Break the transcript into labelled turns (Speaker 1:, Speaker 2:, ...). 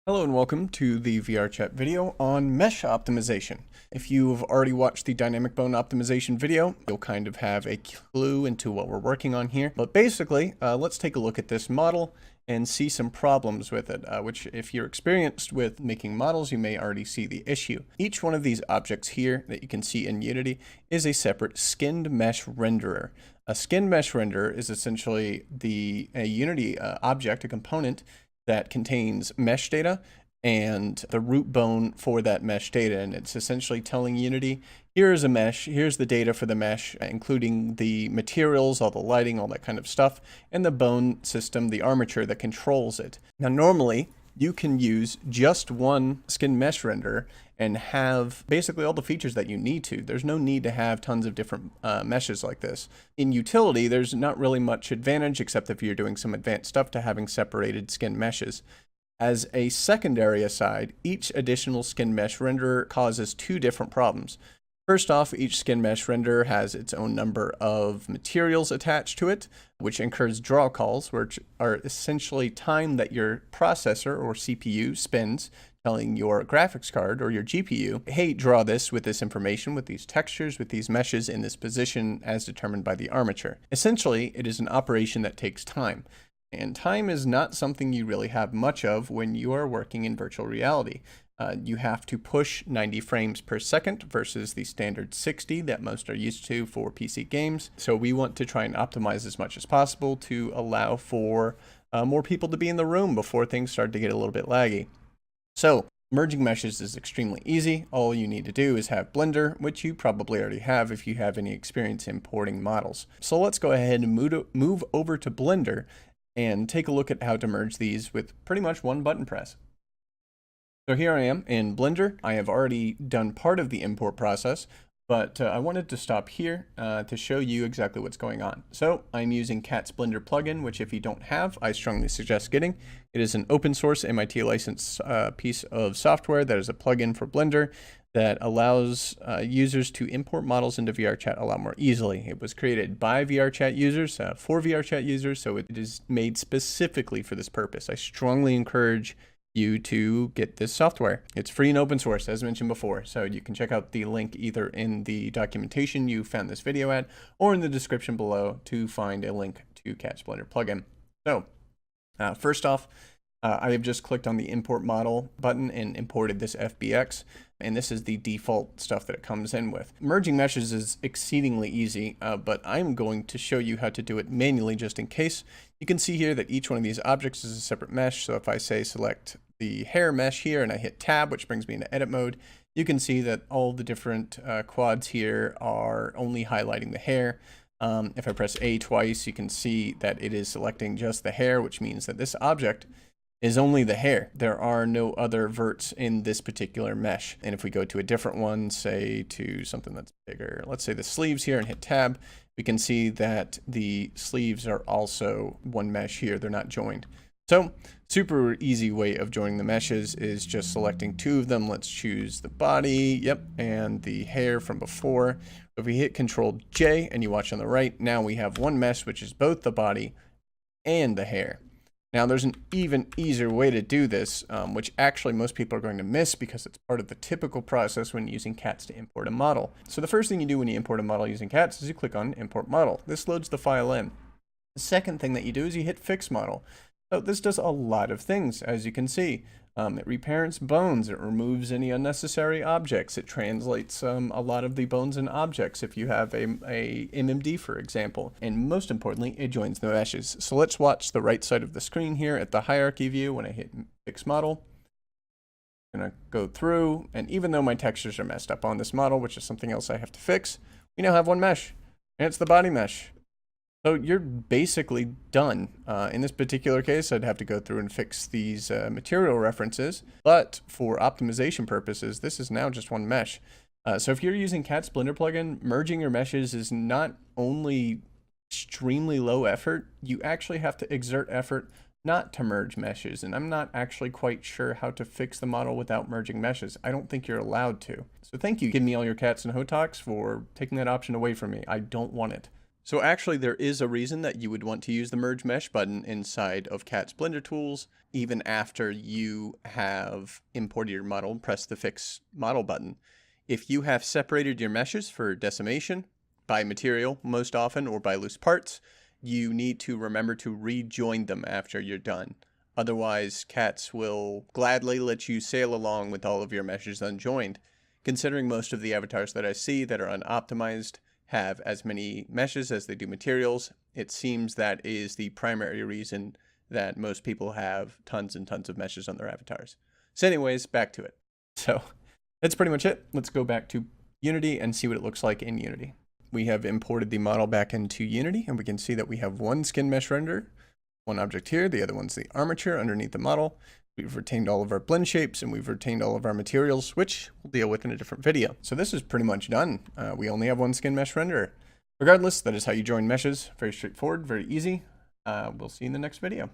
Speaker 1: Hello and welcome to the VRChat video on mesh optimization. If you've already watched the dynamic bone optimization video, you'll kind of have a clue into what we're working on here. But basically, let's take a look at this model and see some problems with it, which if you're experienced with making models, you may already see the issue. Each one of these objects here that you can see in Unity is a separate skinned mesh renderer. A skinned mesh renderer is essentially a Unity object, a component that contains mesh data and the root bone for that mesh data. And it's essentially telling Unity, here's a mesh, here's the data for the mesh, including the materials, all the lighting, all that kind of stuff, and the bone system, the armature that controls it. Now, normally, you can use just one skin mesh renderer and have basically all the features that you need to. There's no need to have tons of different meshes like this. In utility, there's not really much advantage, except if you're doing some advanced stuff, to having separated skin meshes. As a secondary aside, each additional skin mesh renderer causes two different problems. First off, each skin mesh renderer has its own number of materials attached to it, which incurs draw calls, which are essentially time that your processor or CPU spends telling your graphics card or your GPU, hey, draw this with this information, with these textures, with these meshes in this position as determined by the armature. Essentially, it is an operation that takes time. And time is not something you really have much of when you are working in virtual reality. You have to push 90 frames per second versus the standard 60 that most are used to for PC games. So we want to try and optimize as much as possible to allow for more people to be in the room before things start to get a little bit laggy. So merging meshes is extremely easy. All you need to do is have Blender, which you probably already have if you have any experience importing models. So let's go ahead and move over to Blender and take a look at how to merge these with pretty much one button press. So here I am in Blender. I have already done part of the import process, but I wanted to stop here to show you exactly what's going on. So I'm using Cat's Blender plugin, which if you don't have, I strongly suggest getting. It is an open source MIT licensed piece of software that is a plugin for Blender that allows users to import models into VRChat a lot more easily. It was created by VRChat users, for VRChat users, so it is made specifically for this purpose. I strongly encourage you to get this software. It's free and open source, as mentioned before, so you can check out the link either in the documentation you found this video at or in the description below to find a link to Cat's Blender plugin. So first off, I have just clicked on the import model button and imported this FBX, and this is the default stuff that it comes in with. Merging meshes is exceedingly easy, but I'm going to show you how to do it manually just in case. You can see here that each one of these objects is a separate mesh, so if I say select the hair mesh here and I hit tab, which brings me into edit mode, you can see that all the different quads here are only highlighting the hair. If I press A twice, you can see that it is selecting just the hair, which means that this object is only the hair. There are no other verts in this particular mesh. And if we go to a different one, say to something that's bigger, let's say the sleeves here and hit tab, we can see that the sleeves are also one mesh here. They're not joined. So super easy way of joining the meshes is just selecting two of them. Let's choose the body, yep, and the hair from before. If we hit Control J and you watch on the right, now we have one mesh, which is both the body and the hair. Now there's an even easier way to do this, which actually most people are going to miss because it's part of the typical process when using Cats to import a model. So the first thing you do when you import a model using Cats is you click on Import Model. This loads the file in. The second thing that you do is you hit Fix Model. So this does a lot of things, as you can see. It reparents bones, it removes any unnecessary objects, it translates a lot of the bones and objects if you have a MMD, for example, and most importantly, it joins the meshes. So let's watch the right side of the screen here at the hierarchy view. When I hit Fix Model, I'm going to go through, and even though my textures are messed up on this model, which is something else I have to fix, we now have one mesh, and it's the body mesh. So you're basically done. In this particular case, I'd have to go through and fix these material references, but for optimization purposes, this is now just one mesh. So if you're using Cat's Blender plugin, merging your meshes is not only extremely low effort, you actually have to exert effort not to merge meshes, and I'm not actually quite sure how to fix the model without merging meshes. I don't think you're allowed to. So thank you, Give Me All Your Cats and Hotoks, for taking that option away from me. I don't want it. So actually there is a reason that you would want to use the merge mesh button inside of Cat's Blender tools, even after you have imported your model and press the fix model button. If you have separated your meshes for decimation by material most often or by loose parts, you need to remember to rejoin them after you're done. Otherwise, Cats will gladly let you sail along with all of your meshes unjoined. Considering most of the avatars that I see that are unoptimized have as many meshes as they do materials, it seems that is the primary reason that most people have tons and tons of meshes on their avatars. So anyways, back to it. So that's pretty much it. Let's go back to Unity and see what it looks like in Unity. We have imported the model back into Unity, and we can see that we have one skin mesh render, one object here, the other one's the armature underneath the model. We've retained all of our blend shapes and we've retained all of our materials, which we'll deal with in a different video. So this is pretty much done. We only have one skin mesh renderer. Regardless, that is how you join meshes. Very straightforward, very easy. We'll see you in the next video.